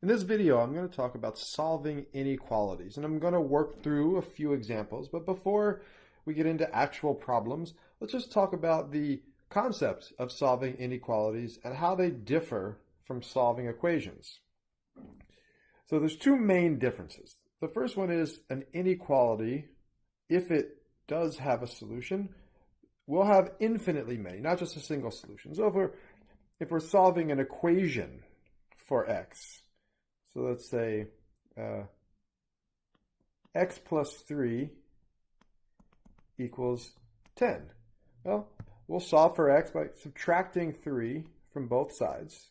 In this video, I'm going to talk about solving inequalities, and I'm going to work through a few examples. But before we get into actual problems, let's just talk about the concept of solving inequalities and how they differ from solving equations. So there's two main differences. The first one is an inequality, if it does have a solution, will have infinitely many, not just a single solution. So if we're solving an equation for x, so let's say x plus 3 equals 10. Well, we'll solve for x by subtracting 3 from both sides.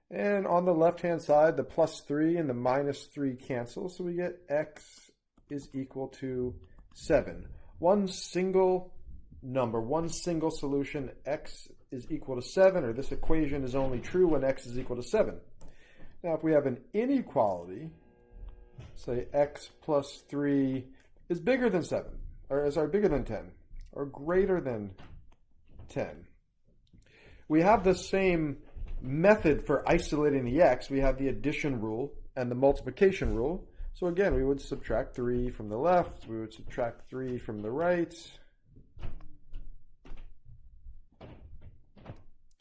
And on the left-hand side, the plus 3 and the minus 3 cancel, so we get x is equal to 7. One single number, one single solution, x is equal to 7, or this equation is only true when x is equal to 7. Now, if we have an inequality, say x plus 3 is bigger than 7, or sorry, bigger than 10, or greater than 10. We have the same method for isolating the x. We have the addition rule and the multiplication rule. So again, we would subtract 3 from the left, we would subtract 3 from the right.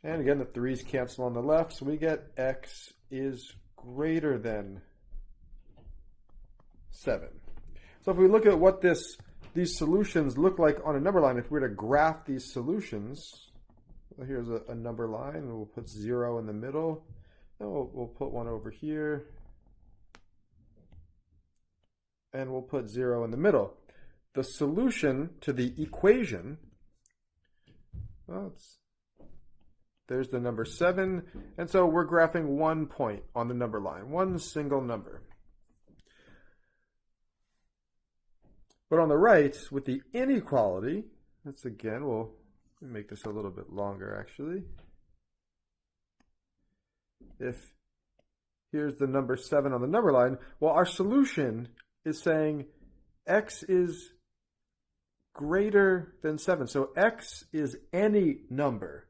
And again, the 3's cancel on the left, so we get x is greater than 7. So if we look at what these solutions look like on a number line, if we were to graph these solutions, well, here's a number line, and we'll put 0 in the middle, and we'll put one over here, and we'll put 0 in the middle. The solution to the equation, well, there's the number 7, and so we're graphing 1 point on the number line, one single number. But on the right, with the inequality, let's again, we'll make this a little bit longer actually. If here's the number 7 on the number line, well, our solution is saying x is greater than 7. So x is any number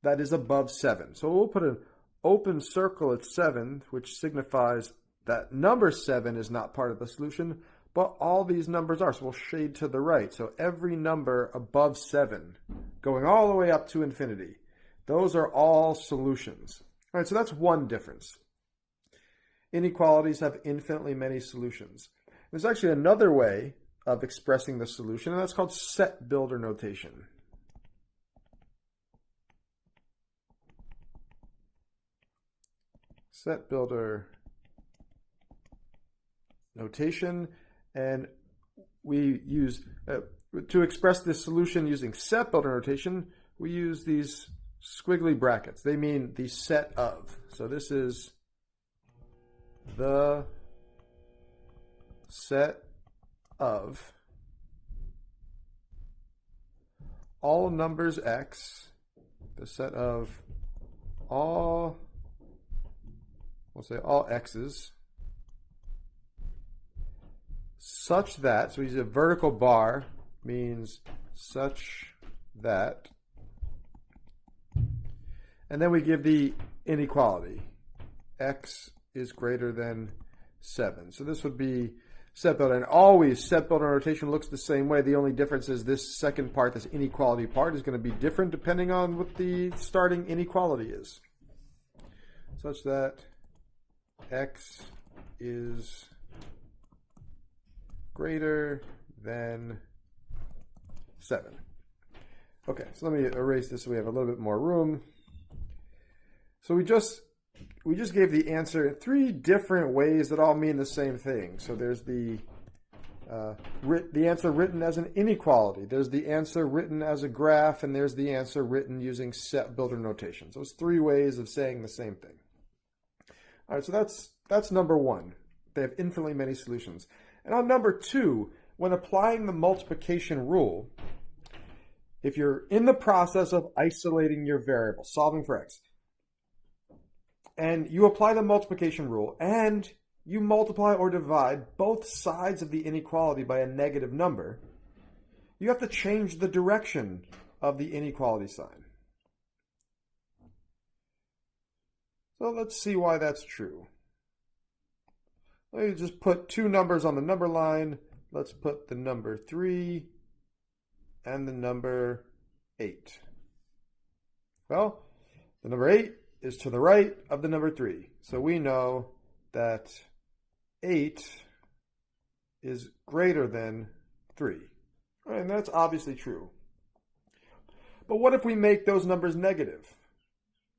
that is above 7. So we'll put an open circle at 7, which signifies that number 7 is not part of the solution, but all these numbers are. So we'll shade to the right. So every number above 7, going all the way up to infinity, those are all solutions. All right, so that's one difference. Inequalities have infinitely many solutions. There's actually another way of expressing the solution, and that's called set builder notation. Set builder notation, and we use to express this solution using set builder notation, we use these squiggly brackets. They mean the set of. So this is the set of all numbers x, the set of all, we'll say all x's, such that, so we use a vertical bar, means such that, and then we give the inequality, x is greater than 7. So this would be set builder, and always set builder notation looks the same way. The only difference is this second part, this inequality part, is going to be different depending on what the starting inequality is. Such that x is greater than 7. Okay, so let me erase this so we have a little bit more room. So we just gave the answer in 3 different ways that all mean the same thing. So there's the answer written as an inequality, there's the answer written as a graph, and there's the answer written using set builder notation. So it's 3 ways of saying the same thing. All right, so that's number 1. They have infinitely many solutions. And on number 2, when applying the multiplication rule, if you're in the process of isolating your variable, solving for x, and you apply the multiplication rule, and you multiply or divide both sides of the inequality by a negative number, you have to change the direction of the inequality sign. So let's see why that's true. Let me just put two numbers on the number line. Let's put the number 3 and the number 8. Well, the number 8 is to the right of the number 3. So we know that 8 is greater than 3. And that's obviously true. But what if we make those numbers negative?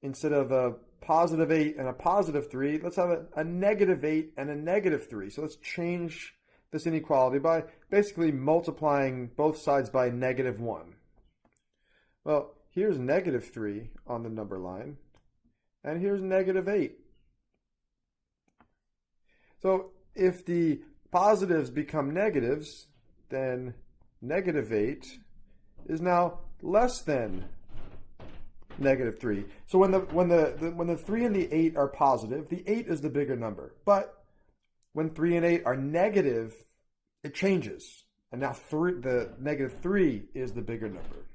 Instead of a positive 8 and a positive 3, let's have a negative 8 and a negative 3. So let's change this inequality by basically multiplying both sides by negative 1. Well, here's negative 3 on the number line, and here's negative 8. So if the positives become negatives, then negative 8 is now less than negative 3. So when the 3 and the 8 are positive, the 8 is the bigger number. But when 3 and 8 are negative, it changes. And now the negative 3 is the bigger number.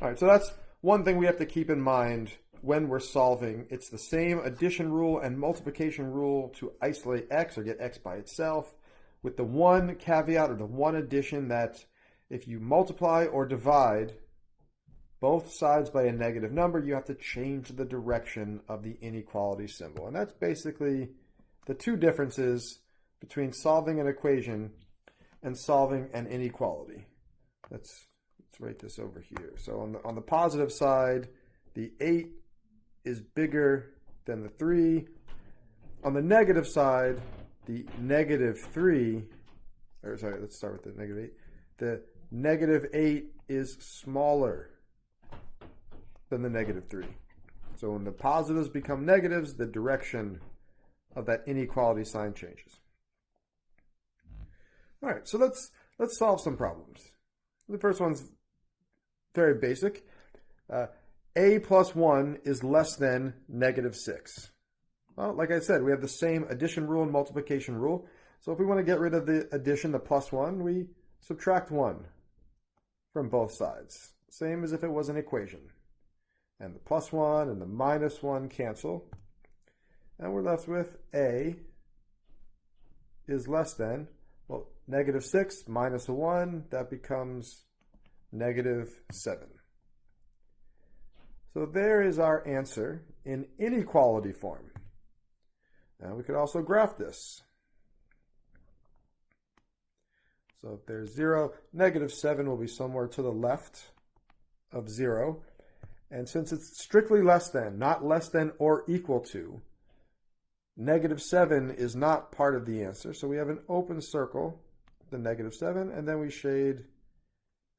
All right, so that's one thing we have to keep in mind when we're solving. It's the same addition rule and multiplication rule to isolate x or get x by itself, with the one caveat or the one addition that if you multiply or divide both sides by a negative number, you have to change the direction of the inequality symbol. And that's basically the two differences between solving an equation and solving an inequality. Let's write this over here. So on the positive side, the 8 is bigger than the 3. On the negative side, the negative 3, or sorry, let's start with the negative 8. The negative 8 is smaller than the negative 3. So when the positives become negatives, the direction of that inequality sign changes. All right, so let's solve some problems. The first one's very basic. A plus 1 is less than negative 6. Well, like I said, we have the same addition rule and multiplication rule. So if we want to get rid of the addition, the plus 1, we subtract 1 from both sides. Same as if it was an equation. And the plus 1 and the minus 1 cancel. And we're left with A is less than, well, negative 6 minus a 1, that becomes negative 7. So there is our answer in inequality form. Now we could also graph this. So if there's 0, negative 7 will be somewhere to the left of 0. And since it's strictly less than, not less than or equal to, negative 7 is not part of the answer. So we have an open circle, the negative 7, and then we shade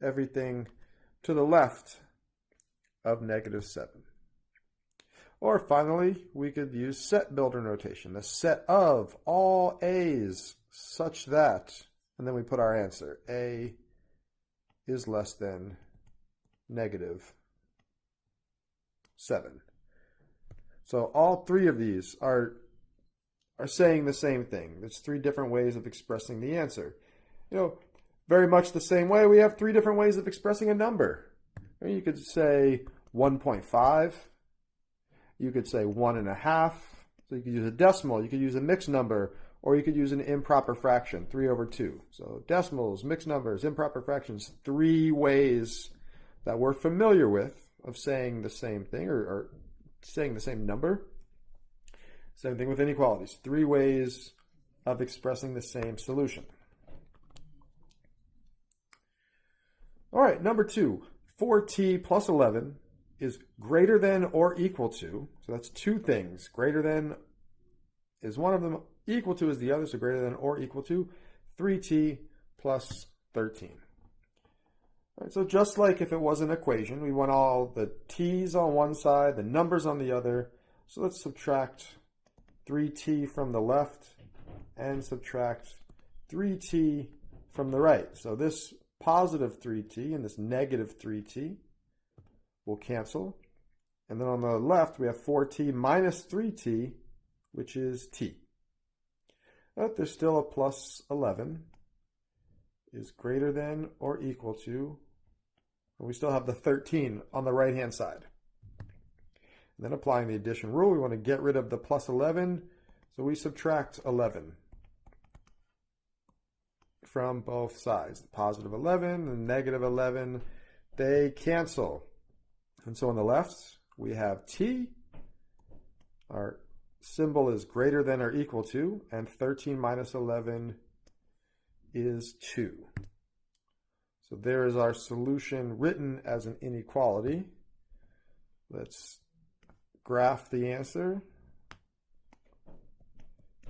everything to the left of negative 7. Or finally, we could use set builder notation, the set of all a's such that, and then we put our answer. A is less than negative 7. So all three of these are saying the same thing. There's three different ways of expressing the answer. You know, very much the same way, we have three different ways of expressing a number. You could say 1.5. You could say 1.5. So you could use a decimal. You could use a mixed number, or you could use an improper fraction, 3/2. So decimals, mixed numbers, improper fractions, three ways that we're familiar with of saying the same thing or saying the same number. Same thing with inequalities. Three ways of expressing the same solution. All right, number 2. 4t plus 11 is greater than or equal to, so that's two things. Greater than is one of them, equal to is the other, so greater than or equal to 3t plus 13. All right, so just like if it was an equation, we want all the t's on one side, the numbers on the other. So let's subtract 3t from the left and subtract 3t from the right. So this positive 3t and this negative 3t will cancel. And then on the left, we have 4t minus 3t, which is t. But there's still a plus 11 is greater than or equal to, and we still have the 13 on the right-hand side. And then applying the addition rule, we want to get rid of the plus 11, so we subtract 11 from both sides. The positive 11 and negative 11, they cancel. And so on the left, we have t. Our symbol is greater than or equal to, and 13 minus 11 is 2. So there is our solution written as an inequality. Let's graph the answer.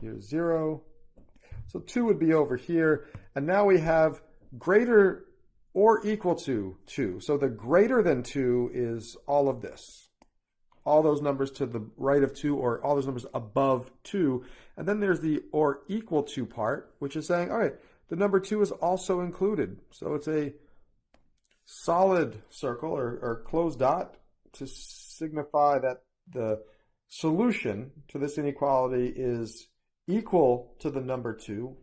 Here's 0. So 2 would be over here. And now we have greater or equal to 2. So the greater than 2 is all of this. All those numbers to the right of 2, or all those numbers above 2. And then there's the or equal to part, which is saying, all right, the number 2 is also included. So it's a solid circle or closed dot to signify that the solution to this inequality is equal to the number 2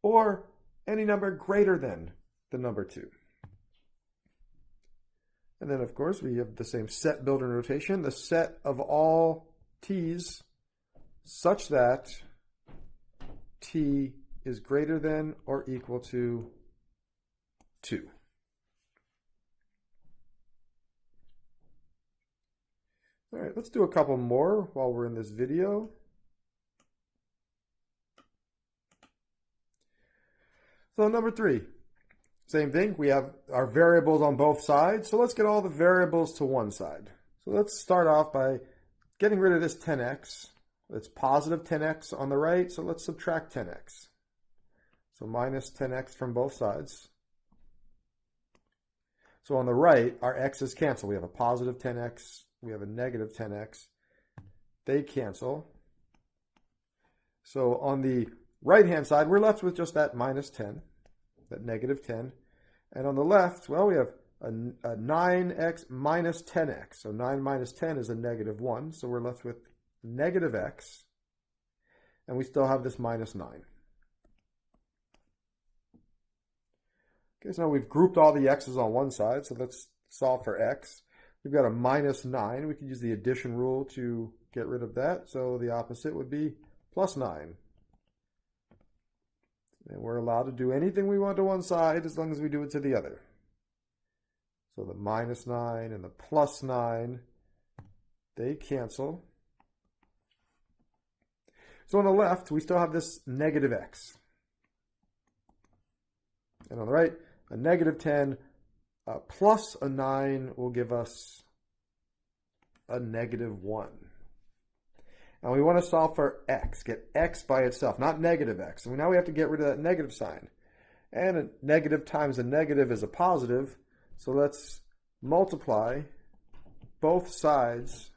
or any number greater than the number 2. And then, of course, we have the same set builder notation, the set of all t's such that t is greater than or equal to 2. All right, let's do a couple more while we're in this video. So number 3, same thing. We have our variables on both sides. So let's get all the variables to one side. So let's start off by getting rid of this 10x. It's positive 10x on the right, so let's subtract 10x. So minus 10x from both sides. So on the right, our x's cancel. We have a positive 10x. We have a negative 10x. They cancel. So on the right-hand side, we're left with just that minus 10, that negative 10. And on the left, well, we have a 9x minus 10x. So 9 minus 10 is a negative 1. So we're left with negative x. And we still have this minus 9. Okay, so now we've grouped all the x's on one side. So let's solve for x. We've got a minus 9. We can use the addition rule to get rid of that. So the opposite would be plus 9. And we're allowed to do anything we want to one side as long as we do it to the other. So the minus 9 and the plus 9, they cancel. So on the left, we still have this negative x. And on the right, a negative 10 plus a 9 will give us a negative 1. And we want to solve for x, get x by itself, not negative x. And now we have to get rid of that negative sign. And a negative times a negative is a positive. So let's multiply both sides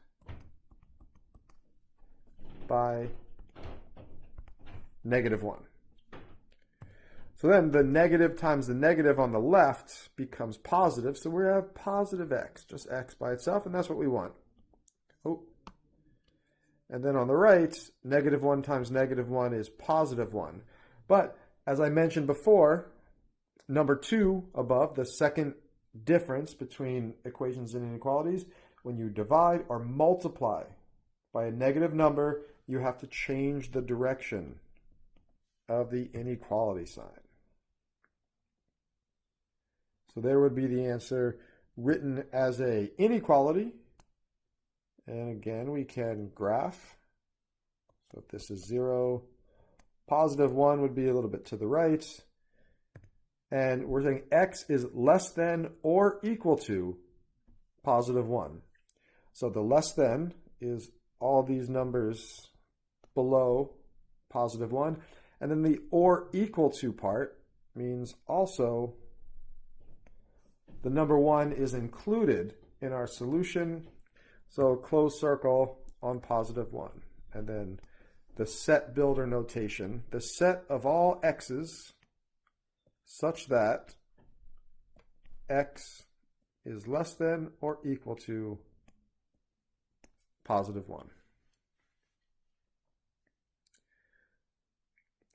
by negative 1. So then the negative times the negative on the left becomes positive. So we have positive x, just x by itself, and that's what we want. Oh. And then on the right, negative 1 times negative 1 is positive 1. But as I mentioned before, number 2 above, the second difference between equations and inequalities, when you divide or multiply by a negative number, you have to change the direction of the inequality sign. So there would be the answer written as a inequality. And again, we can graph. So if this is 0, positive 1 would be a little bit to the right. And we're saying x is less than or equal to positive 1. So the less than is all these numbers below positive 1. And then the or equal to part means also the number 1 is included in our solution. So closed circle on positive 1. And then the set builder notation, the set of all x's such that x is less than or equal to positive 1.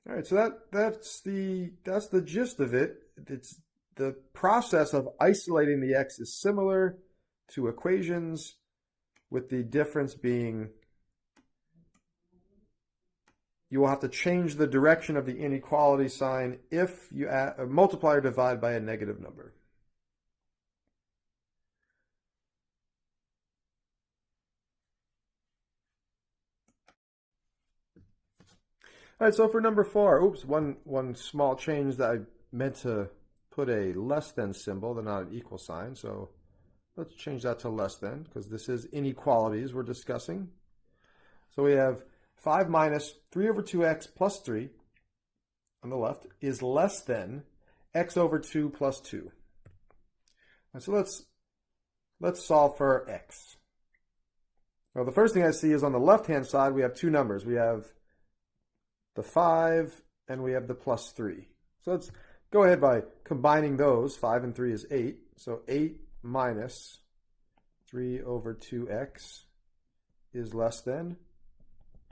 All right, so that's the gist of it. It's the process of isolating the x is similar to equations with the difference being you will have to change the direction of the inequality sign if you multiply or divide by a negative number. All right, so for number 4, oops, one small change that I meant to put a less than symbol, they're not an equal sign, so let's change that to less than, because this is inequalities we're discussing. So we have 5 minus 3 over 2x plus 3 on the left is less than x over 2 plus 2. And so let's solve for x. Well, the first thing I see is on the left-hand side, we have two numbers. We have the 5 and we have the plus 3. So let's go ahead by combining those. 5 and 3 is 8. So 8 minus 3 over 2x is less than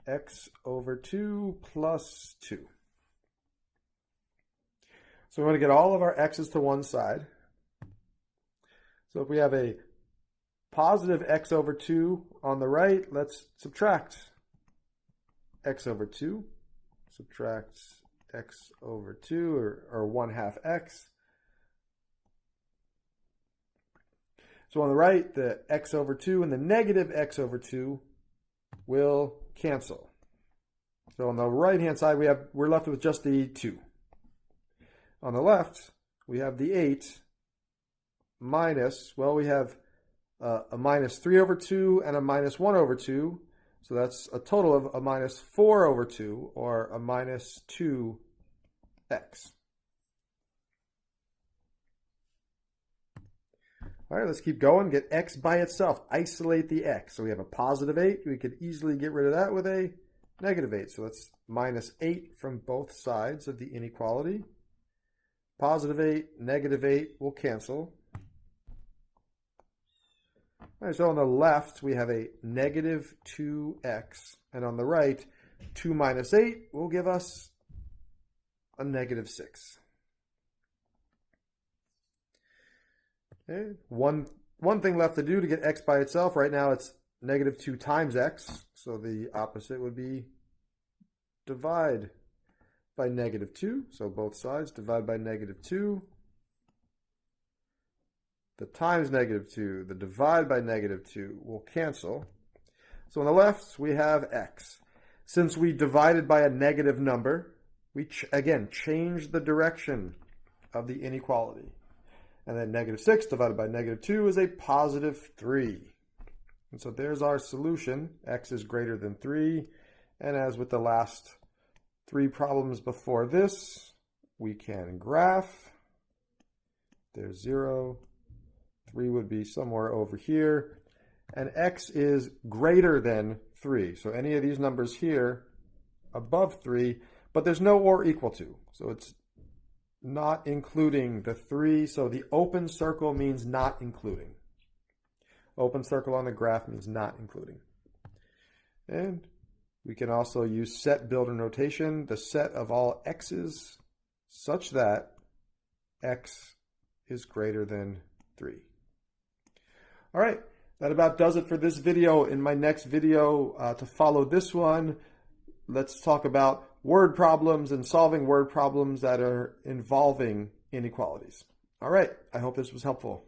x over 2 plus 2. So we want to get all of our x's to one side. So if we have a positive x over 2 on the right, let's subtract x over 2. Subtract x over 2, or 1/2 x. So on the right, the x over 2 and the negative x over 2 will cancel. So on the right-hand side, we're left with just the 2. On the left, we have the 8 minus, well, we have a minus 3 over 2 and a minus 1 over 2. So that's a total of a minus 4 over 2, or a minus 2x. All right, let's keep going. Get x by itself. Isolate the x. So we have a positive 8. We could easily get rid of that with a negative 8. So let's minus 8 from both sides of the inequality. Positive 8, negative 8 will cancel. All right, so on the left, we have a negative 2x. And on the right, 2 minus 8 will give us a negative 6. Okay. One thing left to do to get x by itself. Right now, it's negative 2 times x. So the opposite would be divide by negative 2. So both sides, divide by negative 2. The times negative 2, the divide by negative 2 will cancel. So on the left, we have x. Since we divided by a negative number, we again change the direction of the inequality. And then negative 6 divided by negative 2 is a positive 3. And so there's our solution. X is greater than 3. And as with the last 3 problems before this, we can graph. There's 0. 3 would be somewhere over here. And x is greater than 3. So any of these numbers here above 3, but there's no or equal to. So it's not including the 3. So the open circle means not including. Open circle on the graph means not including. And we can also use set builder notation, the set of all x's such that x is greater than 3. All right, that about does it for this video. In my next video, to follow this one, let's talk about word problems and solving word problems that are involving inequalities. All right, I hope this was helpful.